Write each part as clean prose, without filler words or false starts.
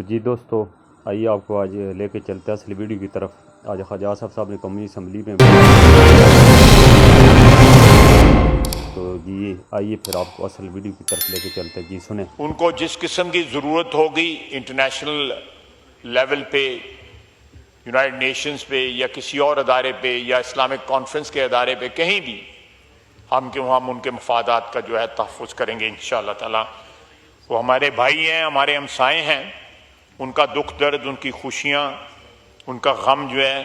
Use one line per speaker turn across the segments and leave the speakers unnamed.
तो जी दोस्तों, आइए आपको आज लेके चलते हैं असली वीडियो की तरफ। आज ख्वाजा आसफ साहब ने कौमी असम्बली में तो जी आइए फिर आपको असल वीडियो की तरफ लेके चलते हैं। जी सुने।
उनको जिस किस्म की ज़रूरत होगी इंटरनेशनल लेवल पे, यूनाइटेड नेशंस पे या किसी और अदारे पे या इस्लामिक कॉन्फ्रेंस के अदारे पे, कहीं भी हम उनके मफादात का जो है तहफ़्फ़ुज़ करेंगे इंशाअल्लाह ताला। वो हमारे भाई हैं, हमारे हमसाए हैं। उनका दुख दर्द, उनकी खुशियाँ, उनका गम जो है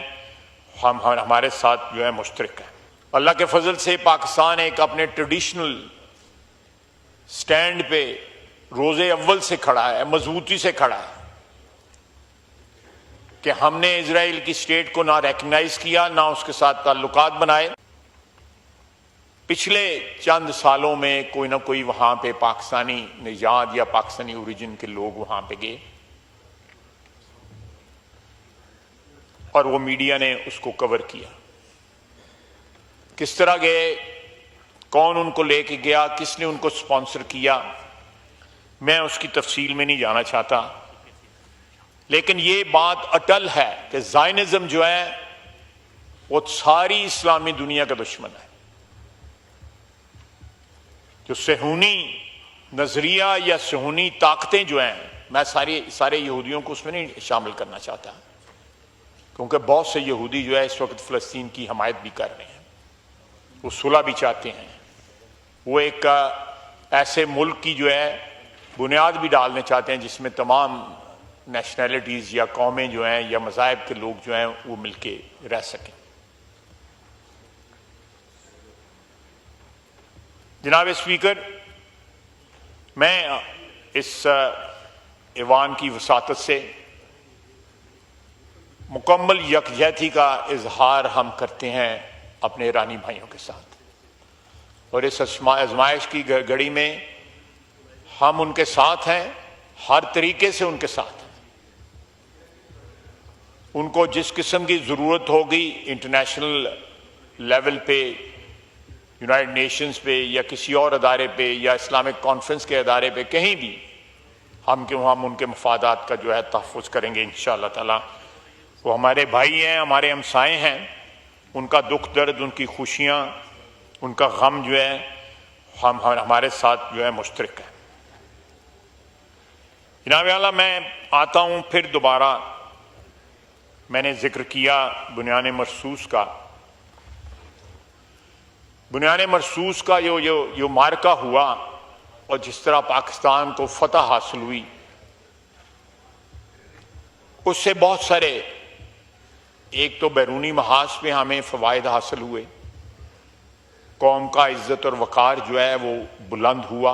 हमारे साथ जो है मुश्तरक है। अल्लाह के फजल से पाकिस्तान एक अपने ट्रेडिशनल स्टैंड पे रोजे अव्वल से खड़ा है, मजबूती से खड़ा है कि हमने इजराइल की स्टेट को ना रिकग्नाइज किया, ना उसके साथ ताल्लुकात बनाए। पिछले चंद सालों में कोई ना कोई वहां पे पाकिस्तानी निजात या पाकिस्तानी ओरिजिन के लोग वहां पे गए और वो मीडिया ने उसको कवर किया। किस तरह गए, कौन उनको लेके गया, किसने उनको स्पॉन्सर किया, मैं उसकी तफसील में नहीं जाना चाहता। लेकिन ये बात अटल है कि ज़ायनिज़्म जो है वो सारी इस्लामी दुनिया का दुश्मन है। जो सेहूनी नजरिया या सेहूनी ताकतें जो हैं, मैं सारे यहूदियों को उसमें नहीं शामिल करना चाहता, क्योंकि बहुत से यहूदी जो है इस वक्त फ़लस्तीन की हमायत भी कर रहे हैं, वो सुलह भी चाहते हैं, वो एक ऐसे मुल्क की जो है बुनियाद भी डालने चाहते हैं जिसमें तमाम नेशनैलिटीज़ या कौमें जो हैं या मज़ाहिब के लोग जो हैं वो मिलके रह सकें। जनाब स्पीकर, मैं इस ऐवान की वसातत से मुकम्मल यकजहती का इजहार हम करते हैं अपने ईरानी भाइयों के साथ, और इस आजमाइश की घड़ी में हम उनके साथ हैं, हर तरीके से उनके साथ हैं। उनको जिस किस्म की ज़रूरत होगी इंटरनेशनल लेवल पे, यूनाइटेड नेशंस पे या किसी और अदारे पे या इस्लामिक कॉन्फ्रेंस के अदारे पे, कहीं भी हम उनके मफादात का जो है तहफ़्फ़ुज़ करेंगे इंशाअल्लाह ताला। वो हमारे भाई हैं, हमारे हमसाए हैं। उनका दुख दर्द, उनकी खुशियाँ, उनका गम जो है हमारे साथ जो है मुश्तरक है। जनाब आला, मैं आता हूँ फिर दोबारा। मैंने जिक्र किया बुनियान मरसूस का। बुनियान मरसूस का जो मार्का हुआ और जिस तरह पाकिस्तान को फतह हासिल हुई, उससे बहुत सारे, एक तो बैरूनी महाज पे हमें फ़वाइद हासिल हुए, कौम का इज्जत और वक़ार जो है वो बुलंद हुआ।